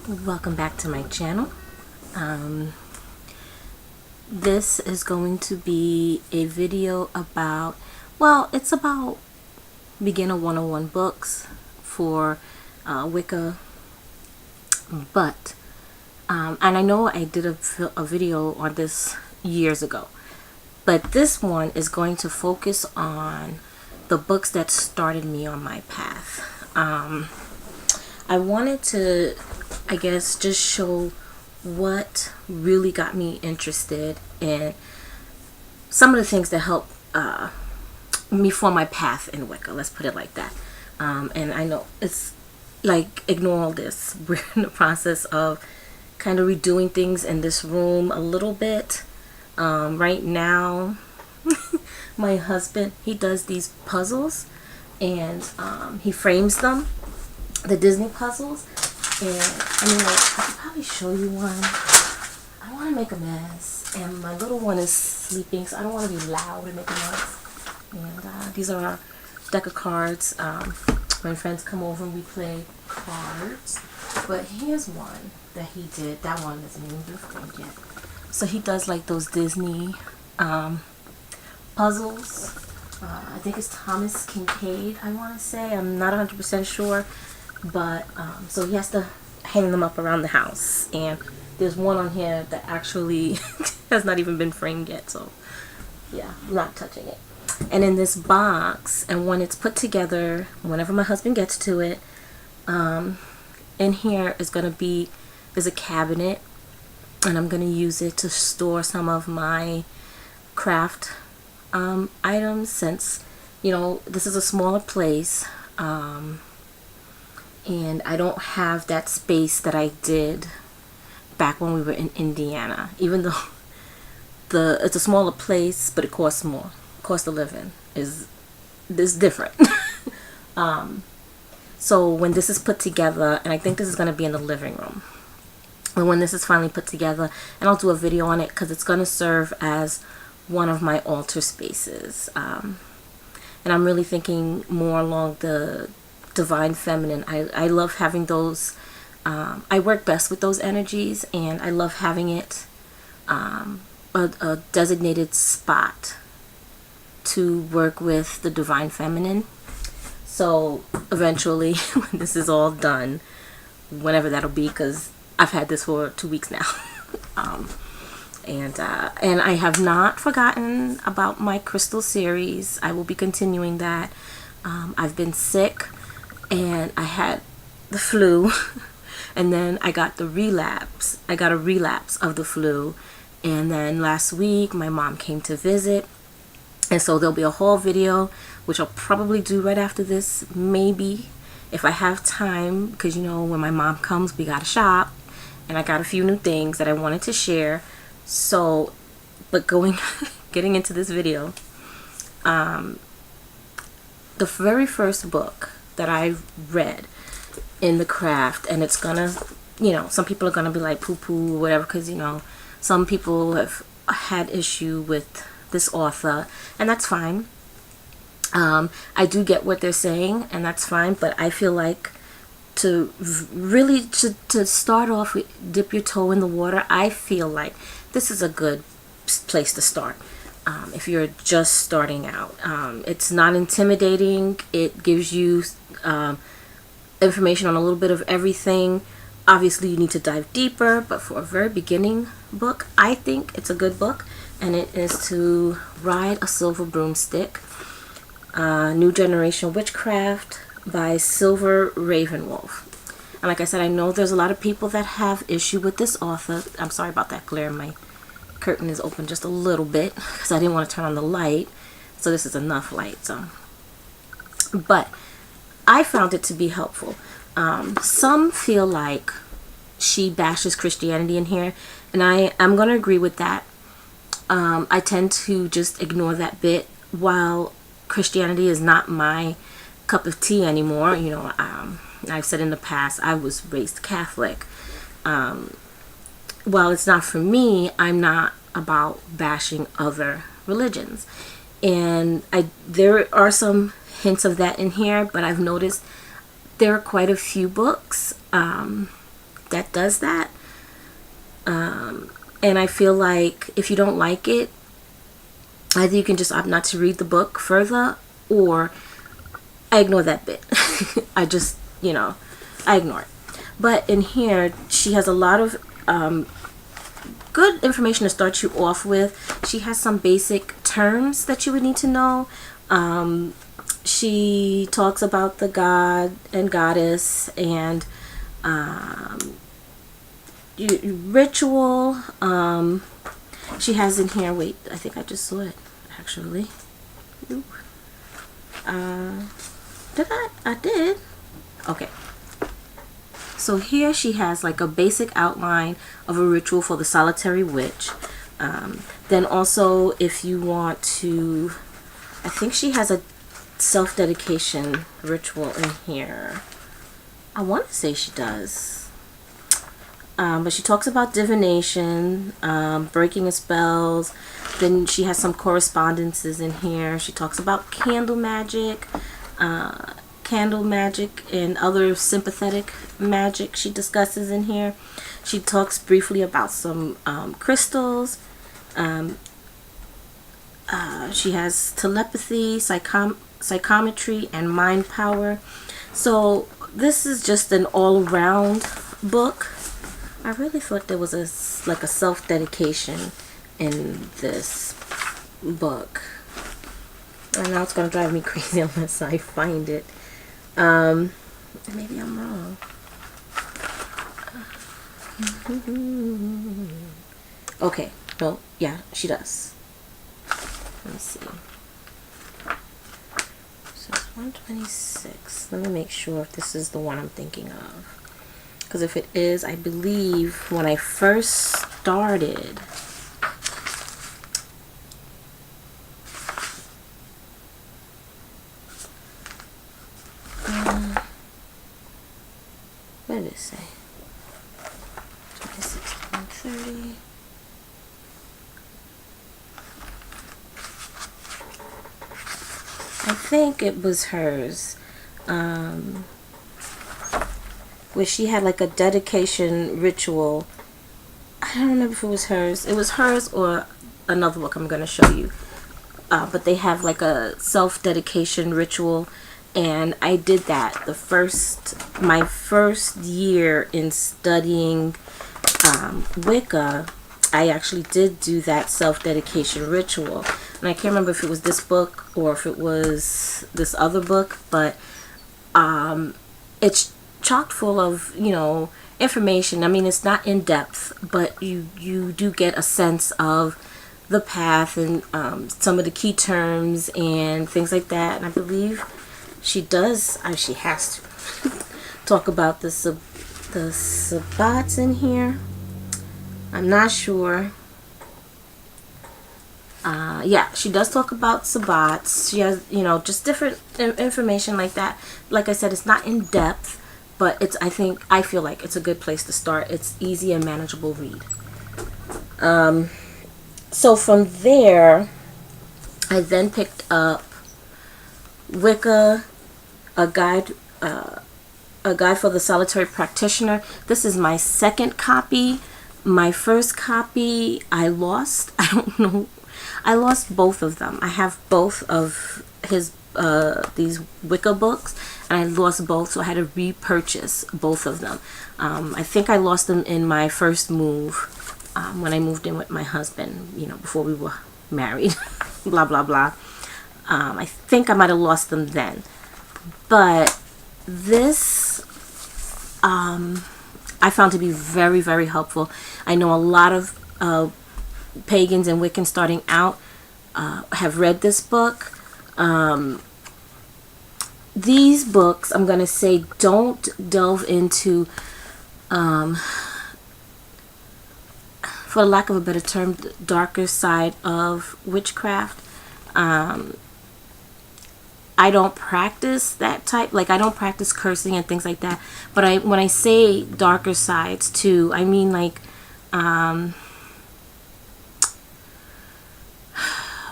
Welcome back to my channel. This is going to be a video about, well, it's about beginner 101 books for Wicca, but and I know I did a video on this years ago, but this one is going to focus on the books that started me on my path. I wanted to, I guess, just show what really got me interested in some of the things that helped me form my path in Wicca. Let's put it like that. And I know it's like, ignore all this. We're in the process of kind of redoing things in this room a little bit. Right now, my husband, he does these puzzles, and he frames them, the Disney puzzles. And I mean, like, I could probably show you one. I don't want to make a mess, and my little one is sleeping, so I don't want to be loud and make a mess. And these are our deck of cards. When friends come over and we play cards. But here's one that he did. That one isn't even been framed yet. So he does like those Disney puzzles. I think it's Thomas Kincaid, I want to say. I'm not 100% sure. But so he has to hang them up around the house, and there's one on here that actually has not even been framed yet, so yeah, I'm not touching it. And in this box, and when it's put together, whenever my husband gets to it, in here is going to be, there's a cabinet, and I'm going to use it to store some of my craft items, since, you know, this is a smaller place, and I don't have that space that I did back when we were in Indiana. Even though it's a smaller place, but it costs more. Cost of living is different. So when this is put together, and I think this is going to be in the living room, and when this is finally put together, and I'll do a video on it because it's going to serve as one of my altar spaces. And I'm really thinking more along the divine feminine. I love having those. I work best with those energies, and I love having it a designated spot to work with the divine feminine. So eventually, when this is all done, whenever that'll be, because I've had this for 2 weeks now, and I have not forgotten about my crystal series. I will be continuing that. I've been sick, and I had the flu, and then I got the relapse. I got a relapse of the flu, and then last week my mom came to visit, and so there'll be a haul video, which I'll probably do right after this, maybe, if I have time, because, you know, when my mom comes, we gotta shop, and I got a few new things that I wanted to share. So, but getting into this video, the very first book that I read in the craft, and it's gonna, you know, some people are gonna be like poo-poo or whatever, because, you know, some people have had issue with this author, and that's fine. I do get what they're saying, and that's fine, but I feel like to really to start off with, dip your toe in the water, I feel like this is a good place to start. If you're just starting out, it's not intimidating. It gives you information on a little bit of everything. Obviously, you need to dive deeper, but for a very beginning book, I think it's a good book, and it is To Ride a Silver Broomstick, New Generation Witchcraft by Silver Ravenwolf. And like I said, I know there's a lot of people that have issue with this author. I'm sorry about that glare. My curtain is open just a little bit because I didn't want to turn on the light, so this is enough light. So, but I found it to be helpful. Some feel like she bashes Christianity in here, and I'm going to agree with that. I tend to just ignore that bit. While Christianity is not my cup of tea anymore, you know, I've said in the past I was raised Catholic. While it's not for me, I'm not about bashing other religions, and there are some hints of that in here, but I've noticed there are quite a few books that that does that. And I feel like if you don't like it, either you can just opt not to read the book further, or I ignore that bit. I just, I ignore it. But in here, she has a lot of good information to start you off with. She has some basic terms that you would need to know. She talks about the god and goddess and ritual. She has in here, wait, I think I just saw it actually. Did I did. Okay. So here she has like a basic outline of a ritual for the solitary witch. Then also, if you want to, I think she has a self-dedication ritual in here. I want to say she does. But she talks about divination, breaking of spells. Then she has some correspondences in here. She talks about candle magic and other sympathetic magic she discusses in here. She talks briefly about some crystals. She has telepathy, psychometry, and mind power. So this is just an all-around book. I really thought there was a self-dedication in this book. And now it's going to drive me crazy unless I find it. Maybe I'm wrong. Okay. No, yeah, she does. Let me see. So it's 126. Let me make sure if this is the one I'm thinking of. Because if it is, I believe when I first started, what did it say? 26 to 130. I think it was hers. Where she had like a dedication ritual. I don't remember if it was hers. It was hers or another book I'm going to show you. But they have like a self-dedication ritual. And I did that my first year in studying Wicca. I actually did do that self-dedication ritual. And I can't remember if it was this book or if it was this other book. But it's chock full of, information. I mean, it's not in depth, but you do get a sense of the path and some of the key terms and things like that. And I believe she does, she has to talk about the sabbats in here. I'm not sure. Yeah, she does talk about sabbats. She has, just different information like that. Like I said, it's not in depth, but I feel like it's a good place to start. It's easy and manageable read. So from there, I then picked up Wicca, a guide for the solitary practitioner. This is my second copy. My first copy I lost. I don't know. I lost both of them. I have both of his these Wicca books, and I lost both, so I had to repurchase both of them. I think I lost them in my first move when I moved in with my husband, before we were married. Blah blah blah. I think I might have lost them then, but this I found to be very, very helpful. I know a lot of pagans and Wiccans starting out have read this book. These books, I'm going to say, don't delve into, for lack of a better term, the darker side of witchcraft. I don't practice that type, I don't practice cursing and things like that. But when I say darker sides too, I mean like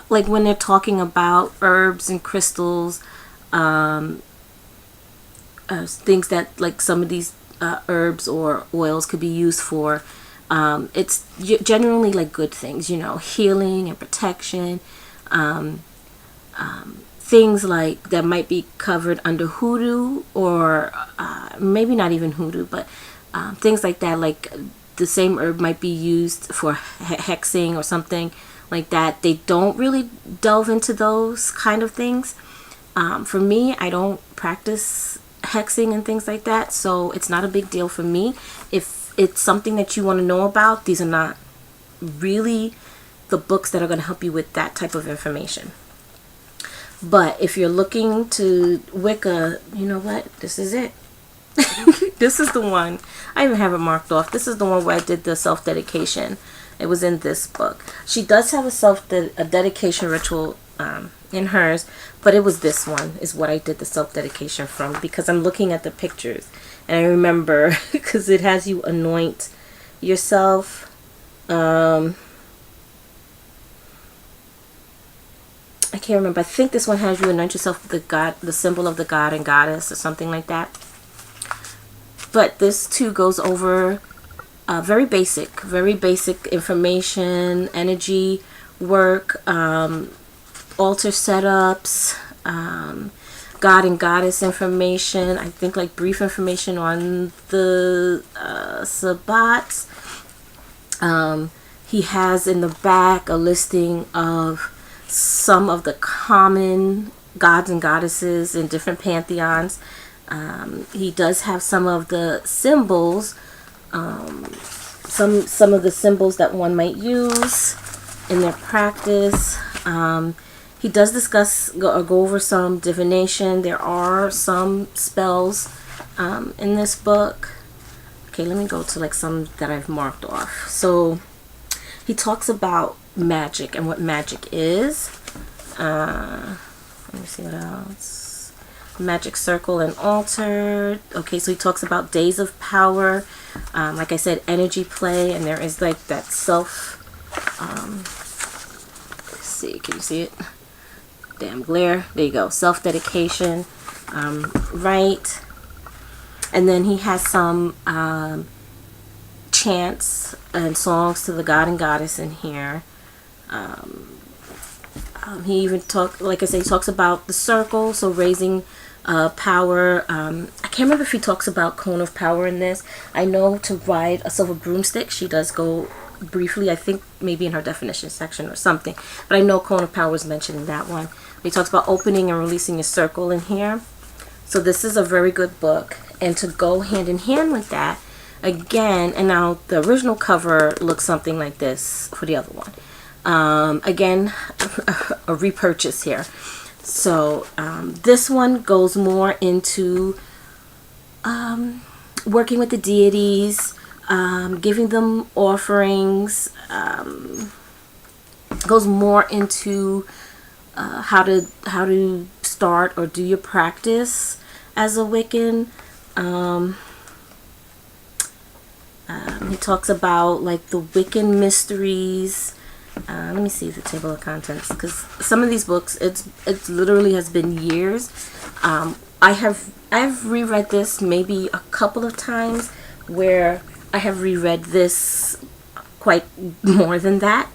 when they're talking about herbs and crystals, things that some of these herbs or oils could be used for. It's generally like good things, you know, healing and protection. Things like that might be covered under hoodoo, or maybe not even hoodoo, but things like that. Like the same herb might be used for hexing or something like that. They don't really delve into those kind of things. For me, I don't practice hexing and things like that, so it's not a big deal for me. If it's something that you want to know about, these are not really the books that are going to help you with that type of information. But if you're looking to Wicca, you know what? This is it. This is the one. I even have it marked off. This is the one where I did the self-dedication. It was in this book. She does have a dedication ritual in hers, but it was this one is what I did the self-dedication from, because I'm looking at the pictures and I remember because it has you anoint yourself. I can't remember. I think this one has you anoint yourself with the god, the symbol of the god and goddess, or something like that. But this too goes over very basic information, energy work, altar setups, god and goddess information. I think like brief information on the sabbats. He has in the back a listing of some of the common gods and goddesses in different pantheons. He does have some of the symbols, some of the symbols that one might use in their practice. He does discuss go over some divination. There are some spells in this book. Okay, let me go to like some that I've marked off. So he talks about magic and what magic is. Let me see what else. Magic circle and altar. Okay, so he talks about days of power. Like I said, energy play, and there is like that self. Let's see, can you see it? Damn glare. There you go. Self-dedication. Right. And then he has some chants and songs to the god and goddess in here. He even like I say, he talks about the circle, so raising power. I can't remember if he talks about cone of power in this. I know to ride a silver broomstick, she does go briefly, I think maybe in her definition section or something, but I know cone of power is mentioned in that one. He talks about opening and releasing a circle in here. So this is a very good book, and to go hand in hand with that, again, and now the original cover looks something like this for the other one. Again, a repurchase here. So this one goes more into working with the deities, giving them offerings, goes more into how to start or do your practice as a Wiccan. He talks about like the Wiccan mysteries. Let me see the table of contents, because some of these books, it literally has been years. I've reread this maybe a couple of times, where I have reread this quite more than that.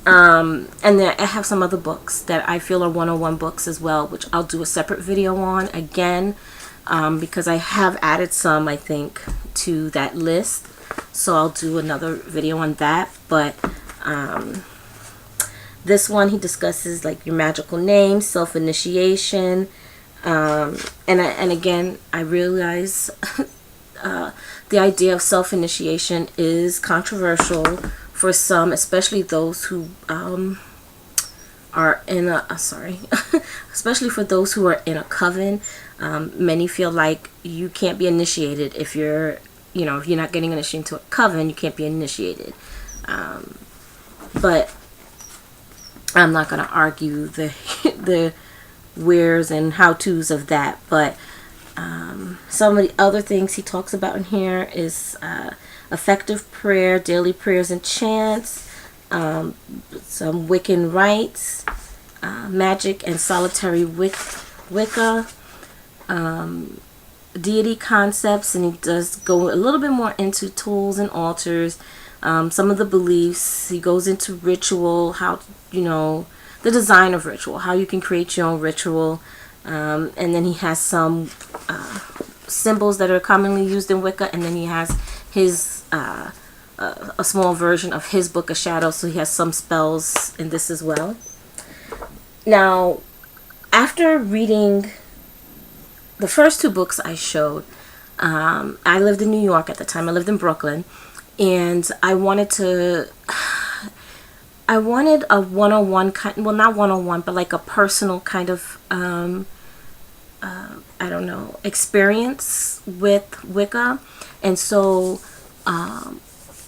And then I have some other books that I feel are 101 books as well, which I'll do a separate video on again, because I have added some, I think, to that list. So I'll do another video on that. But this one, he discusses like your magical name, self-initiation, and again, I realize the idea of self-initiation is controversial for some, especially those who are in a especially for those who are in a coven. Many feel like you can't be initiated if you're not getting initiated into a coven. You can't be initiated. But I'm not going to argue the wheres and how-tos of that. But some of the other things he talks about in here is effective prayer, daily prayers and chants, some Wiccan rites, magic and solitary Wicca, deity concepts, and he does go a little bit more into tools and altars, some of the beliefs. He goes into ritual, how, you know, the design of ritual, how you can create your own ritual, and then he has some symbols that are commonly used in Wicca, and then he has his a small version of his Book of Shadows, so he has some spells in this as well. Now, after reading the first two books I showed, I lived in New York at the time. I lived in Brooklyn, and I wanted a one-on-one kind, well, not one-on-one, but like a personal kind of I don't know, experience with Wicca. And so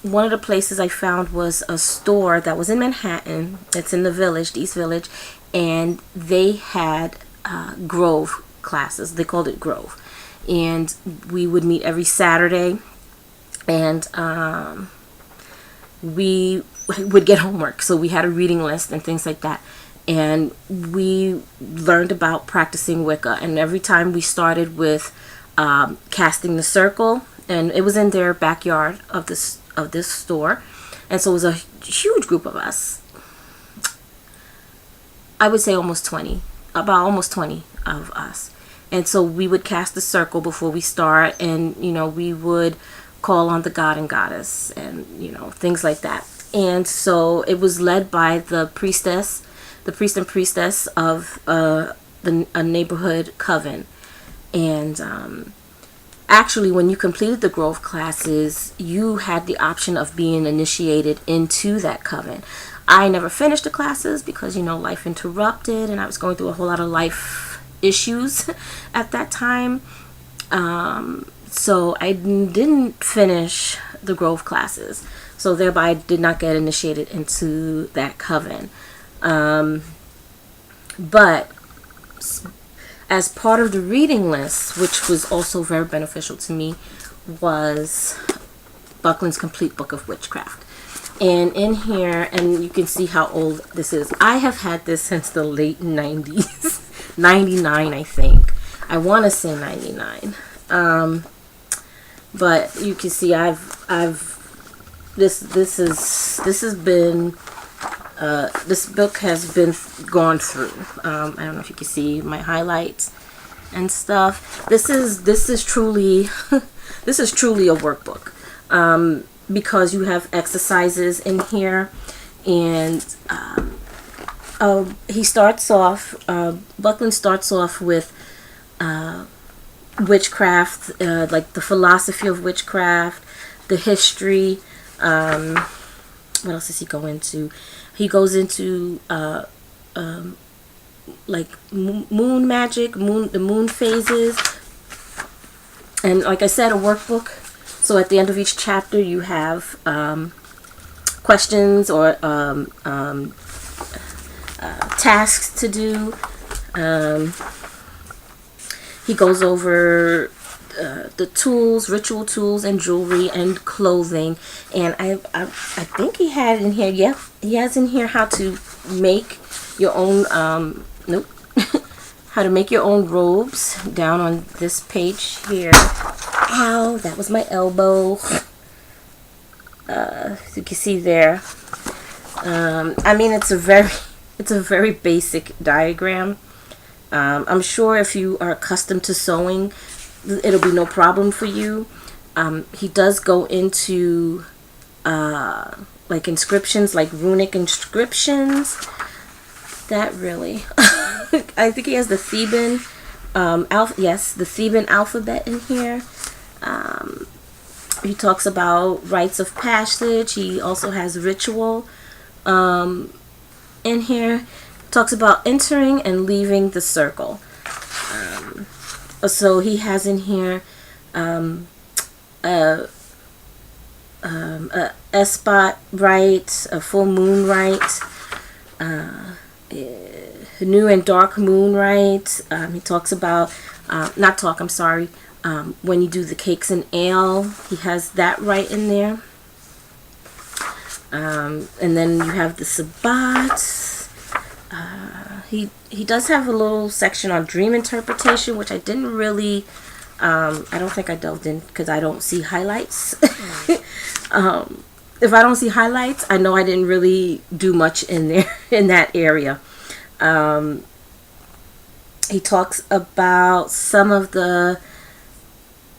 one of the places I found was a store that was in Manhattan. It's in the Village, the East Village, and they had Grove classes. They called it Grove, and we would meet every Saturday, and we would get homework, so we had a reading list and things like that, and we learned about practicing Wicca. And every time we started with casting the circle, and it was in their backyard of this store, and so it was a huge group of us. I would say almost 20 of us. And so we would cast the circle before we start, and you know, we would call on the god and goddess, and you know, things like that. And so it was led by the priest and priestess of a neighborhood coven. And actually, when you completed the Grove classes, you had the option of being initiated into that coven. I never finished the classes because, you know, life interrupted, and I was going through a whole lot of life issues at that time. So I didn't finish the Grove classes. So thereby I did not get initiated into that coven. But as part of the reading list, which was also very beneficial to me, was Buckland's Complete Book of Witchcraft. And in here, and you can see how old this is. I have had this since the late 90s. 99, I think. I want to say 99. But you can see this book has been gone through. I don't know if you can see my highlights and stuff. This is truly this is truly a workbook, because you have exercises in here, and he starts off, Buckland starts off with witchcraft, like the philosophy of witchcraft, the history. What else does he go into? He goes into like moon magic, the moon phases, and like I said, a workbook. So at the end of each chapter, you have questions or tasks to do. He goes over the tools, ritual tools, and jewelry and clothing. And I think he had in here, yep, he has in here how to make your own, how to make your own robes, down on this page here. Ow, that was my elbow. You can see there. I mean, it's a very basic diagram. I'm sure if you are accustomed to sewing, it'll be no problem for you. He does go into like inscriptions, like runic inscriptions. That really, I think he has the Theban the Theban alphabet in here. He talks about rites of passage. He also has ritual in here. Talks about entering and leaving the circle. So he has in here a spot rite, a full moon rite, new and dark moon rite. He talks about when you do the cakes and ale, he has that right in there. And then you have the Sabbat. He does have a little section on dream interpretation, which I didn't really I don't think I delved in because I don't see highlights. If I don't see highlights, I know I didn't really do much in there in that area. He talks about some of the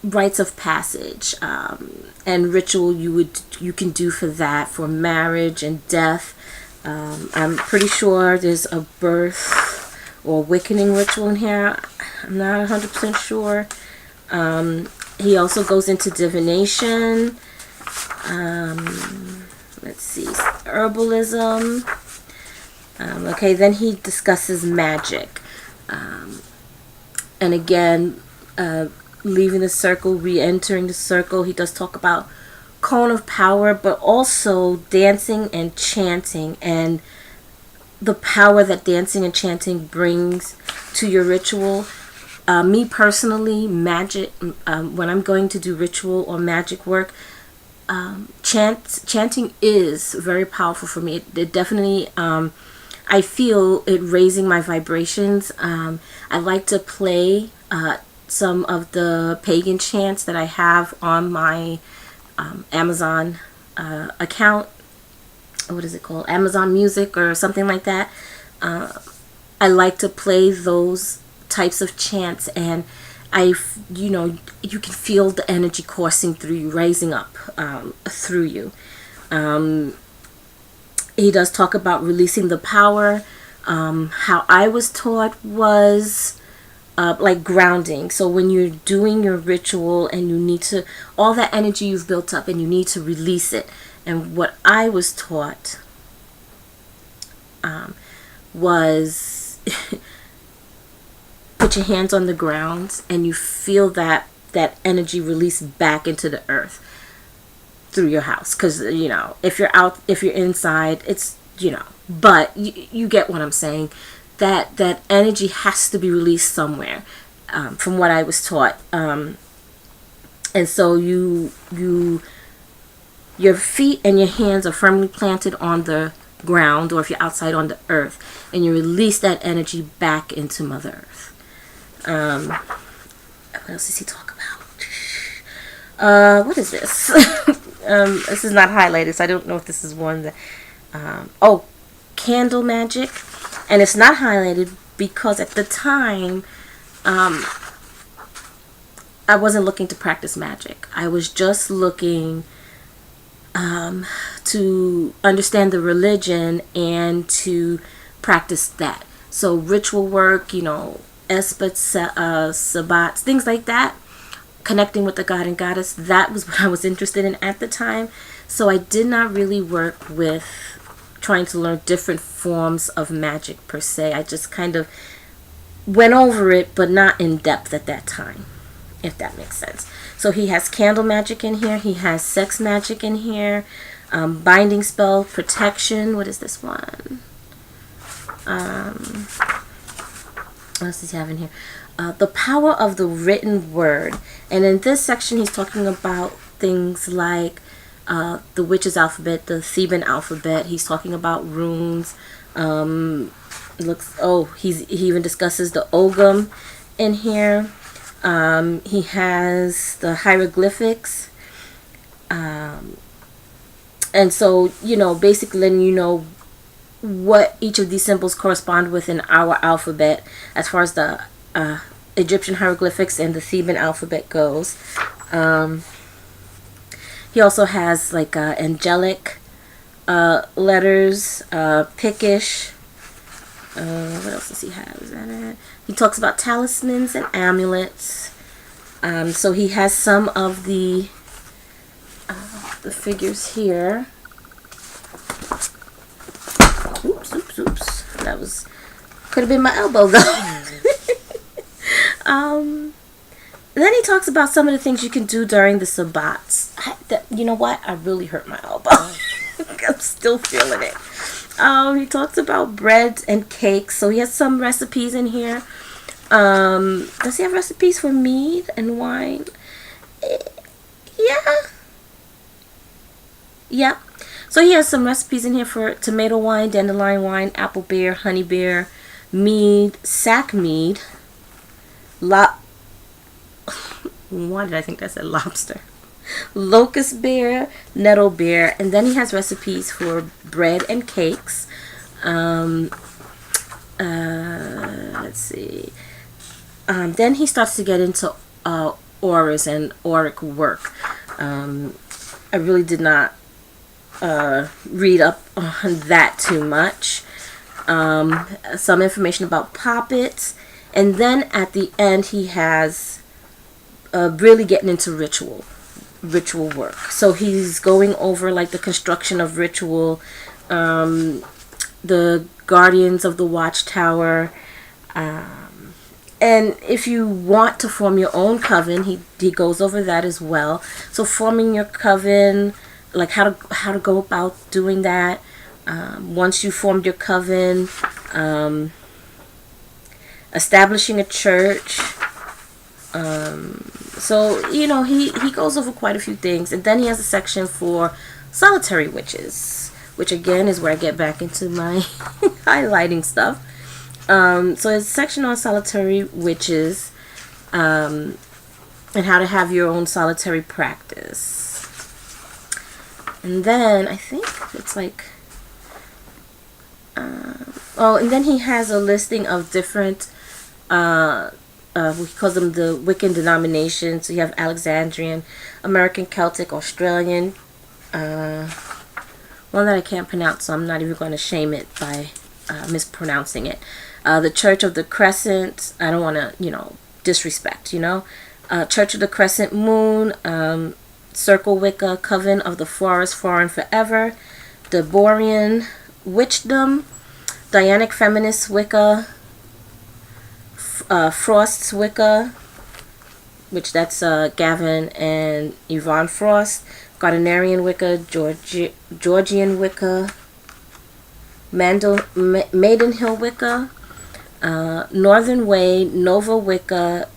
rites of passage and ritual you can do for that, for marriage and death. I'm pretty sure there's a birth or awakening ritual in here. I'm not 100% sure. He also goes into divination. Let's see, herbalism. Okay, then he discusses magic. And again, leaving the circle, re-entering the circle. He does talk about cone of power, but also dancing and chanting, and the power that dancing and chanting brings to your ritual. Me personally, magic, when I'm going to do ritual or magic work, chanting is very powerful for me. It definitely, I feel it raising my vibrations. I like to play some of the pagan chants that I have on my Amazon account. What is it called? Amazon Music or something like that. I like to play those types of chants, and you can feel the energy coursing through you, rising up through you. He does talk about releasing the power. How I was taught was like grounding. So when you're doing your ritual and you need to, all that energy you've built up and you need to release it. And what I was taught was put your hands on the ground and you feel that energy release back into the earth through your house. Because, if you're inside, it's, but you get what I'm saying. That energy has to be released somewhere, from what I was taught. And so your feet and your hands are firmly planted on the ground, or if you're outside, on the earth, and you release that energy back into Mother Earth. What else does he talk about? What is this? This is not highlighted, so I don't know if this is one that... candle magic. And it's not highlighted because at the time, I wasn't looking to practice magic. I was just looking to understand the religion and to practice that. So ritual work, espats, sabbats, things like that, connecting with the god and goddess, that was what I was interested in at the time. So I did not really work with trying to learn different forms of magic per se. I just kind of went over it, but not in depth at that time, if that makes sense. So he has candle magic in here. He has sex magic in here. Binding spell, protection. What is this one? What else does he have in here? The power of the written word. And in this section, he's talking about things like the witch's alphabet, the Theban alphabet. He's talking about runes. He even discusses the Ogum in here. He has the hieroglyphics. And so, basically letting you know what each of these symbols correspond with in our alphabet, as far as the Egyptian hieroglyphics and the Theban alphabet goes. He also has like angelic letters, Pictish. What else does he have? Is that it? He talks about talismans and amulets. So he has some of the figures here. Oops. That could have been my elbow though. Then he talks about some of the things you can do during the sabbats. You know what? I really hurt my elbow. I'm still feeling it. He talks about bread and cakes. So he has some recipes in here. Does he have recipes for mead and wine? Yeah. So he has some recipes in here for tomato wine, dandelion wine, apple beer, honey beer, mead, sack mead, Why did I think that said lobster? Locust bear, nettle bear, and then he has recipes for bread and cakes. Let's see. Then he starts to get into auras and auric work. I really did not read up on that too much. Some information about poppets, and then at the end he has really getting into ritual work. So he's going over like the construction of ritual, the guardians of the watchtower, and if you want to form your own coven, he goes over that as well. So forming your coven, like how to go about doing that. Once you formed your coven, establishing a church. So he goes over quite a few things, and then he has a section for solitary witches, which again is where I get back into my highlighting stuff. So it's a section on solitary witches, and how to have your own solitary practice. And then I think it's like, and then he has a listing of different, he calls them the Wiccan denominations. So you have Alexandrian, American, Celtic, Australian, one that I can't pronounce, so I'm not even going to shame it by mispronouncing it. The Church of the Crescent, I don't want to, disrespect, Church of the Crescent Moon, Circle Wicca, Coven of the Forest, Foreign Forever, the Borean Witchdom, Dianic Feminist Wicca, Frost's Wicca, which that's Gavin and Yvonne Frost, Gardnerian Wicca, Georgian Wicca, Maidenhill Wicca, Northern Way, Nova Wicca.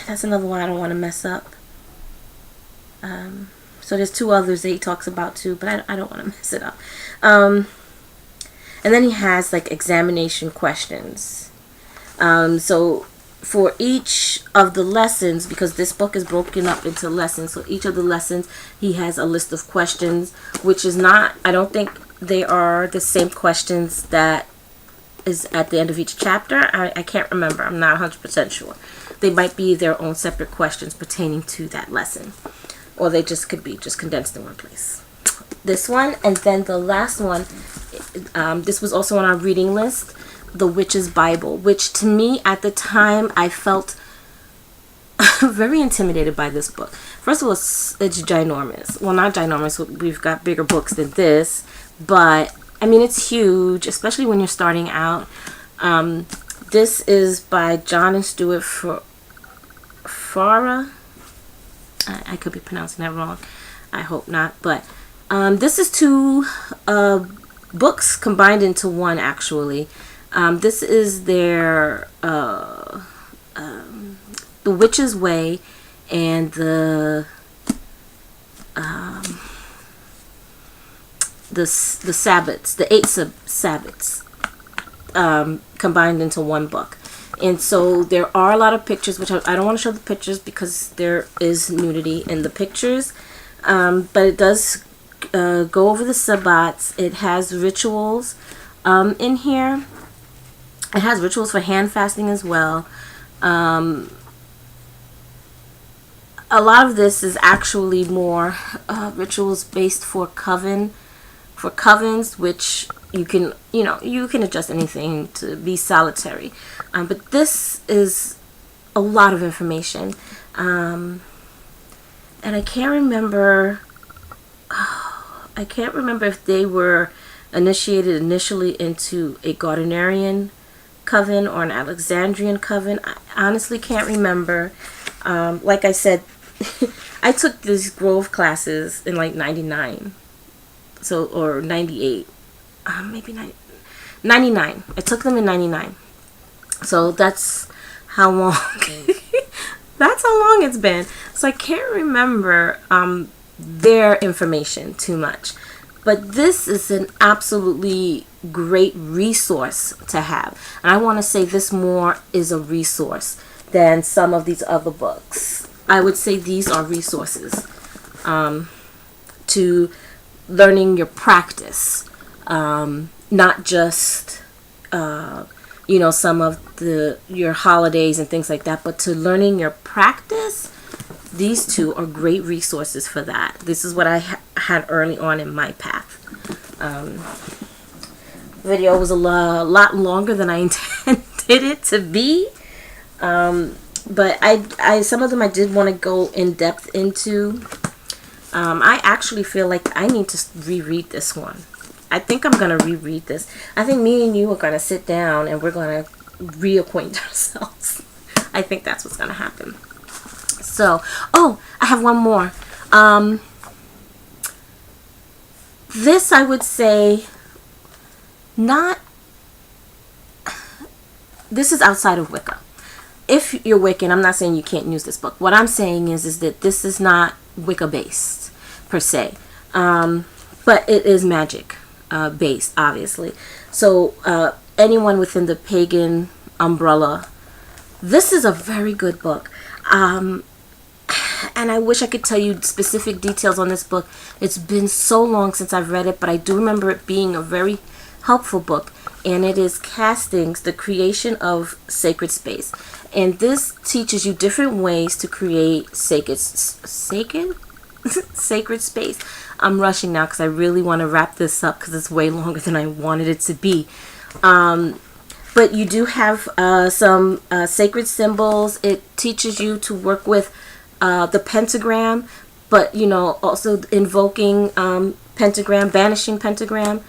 That's another one I don't want to mess up. So there's two others that he talks about too, but I don't want to mess it up. And then he has like examination questions. So for each of the lessons, because this book is broken up into lessons, so each of the lessons he has a list of questions, which is not, I don't think they are the same questions that is at the end of each chapter. I can't remember. I'm not 100% sure. They might be their own separate questions pertaining to that lesson, or they just could be just condensed in one place. This one, and then the last one, this was also on our reading list, The Witch's Bible, which to me at the time I felt very intimidated by this book. First of all, it's ginormous. Well, not ginormous. We've got bigger books than this, but I mean it's huge, especially when you're starting out. This is by John and Stuart Farah. I could be pronouncing that wrong. I hope not. But this is two books combined into one, actually. This is their The Witch's Way and the Sabbats, the 8 Sabbats, combined into one book. And so there are a lot of pictures, which I don't want to show the pictures because there is nudity in the pictures, but it does go over the Sabbats. It has rituals in here. It has rituals for hand fasting as well. A lot of this is actually more rituals based for covens, which you can adjust anything to be solitary. But this is a lot of information. And I can't remember if they were initiated initially into a Gardnerian coven or an Alexandrian coven. I honestly can't remember. Like I said, I took these Grove classes in like 99, or 98, maybe 99. I took them in 99, so that's how long. That's how long it's been. So I can't remember their information too much, but this is an absolutely great resource to have, and I want to say this more is a resource than some of these other books. I would say these are resources to learning your practice, not just some of your holidays and things like that, but to learning your practice. These two are great resources for that. This is what I had early on in my path. Video was a lot longer than I intended it to be, but I some of them I did want to go in depth into. I actually feel like I need to reread this one. I think I'm gonna reread this. I think me and you are gonna sit down and we're gonna reacquaint ourselves. I think that's what's gonna happen. So, oh, I have one more. This I would say this is outside of Wicca. If you're Wiccan, I'm not saying you can't use this book. What I'm saying is that this is not Wicca based per se, but it is magic based, obviously. So anyone within the pagan umbrella, this is a very good book. And I wish I could tell you specific details on this book. It's been so long since I've read it, but I do remember it being a very helpful book. And it is Castings, the Creation of Sacred Space. And this teaches you different ways to create sacred space. I'm rushing now because I really want to wrap this up because it's way longer than I wanted it to be. But you do have some sacred symbols. It teaches you to work with the pentagram, but also invoking pentagram, banishing pentagram.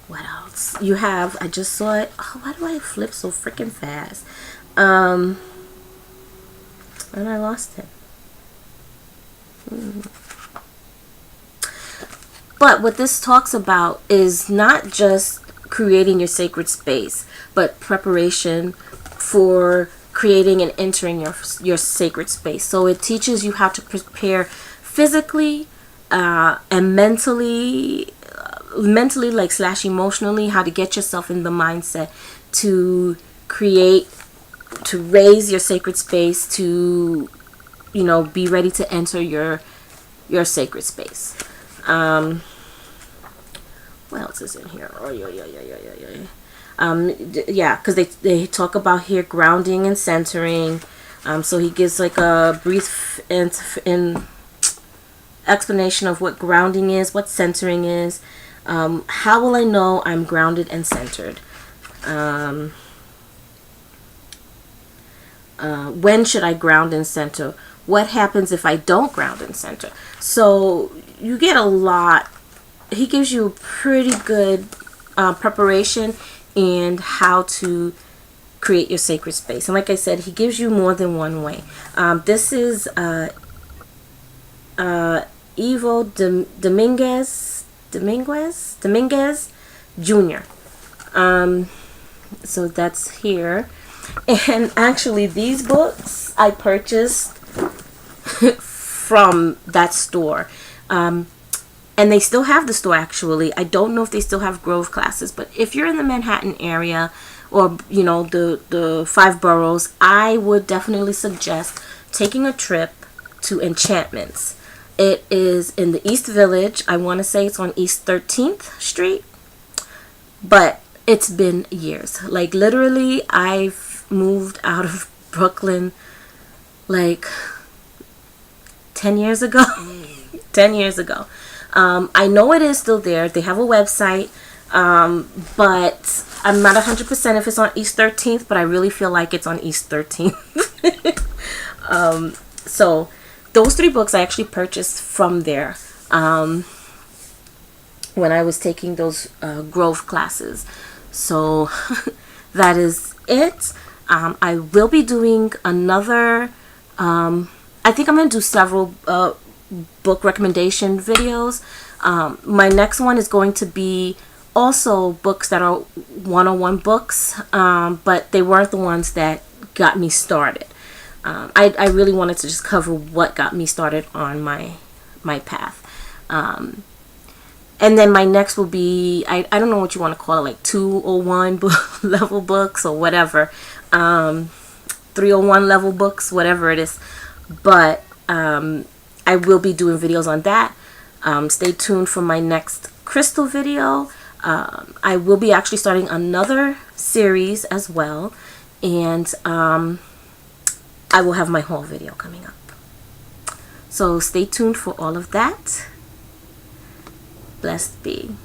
What else? You have, I just saw it. Oh, why do I flip so freaking fast? And I lost it. But what this talks about is not just creating your sacred space, but preparation for creating and entering your sacred space. So it teaches you how to prepare physically and mentally like / emotionally, how to get yourself in the mindset to create, to raise your sacred space, to be ready to enter your sacred space. What else is in here? Oh yeah, because they talk about here grounding and centering. So he gives like a brief explanation of what grounding is, what centering is. How will I know I'm grounded and centered? When should I ground and center? What happens if I don't ground and center? So you get a lot. He gives you a pretty good preparation and how to create your sacred space. And like I said, he gives you more than one way. This is Ivo Dominguez Jr. So that's here. And actually these books I purchased from that store. And they still have the store, actually. I don't know if they still have Grove classes, but if you're in the Manhattan area or, the 5 boroughs, I would definitely suggest taking a trip to Enchantments. It is in the East Village. I want to say it's on East 13th Street, but it's been years. Like, literally, I've moved out of Brooklyn like 10 years ago. 10 years ago. I know it is still there. They have a website, but I'm not 100% if it's on East 13th, but I really feel like it's on East 13th. So those 3 books I actually purchased from there when I was taking those Grove classes. So that is it. I will be doing another, I think I'm going to do several book recommendation videos. My next one is going to be also books that are one-on-one books, but they weren't the ones that got me started. I really wanted to just cover what got me started on my path. And then my next will be, I don't know what you want to call it, like 201 level books or whatever, 301 level books, whatever it is. But I will be doing videos on that. Stay tuned for my next crystal video. I will be actually starting another series as well, and I will have my haul video coming up. So stay tuned for all of that. Blessed be.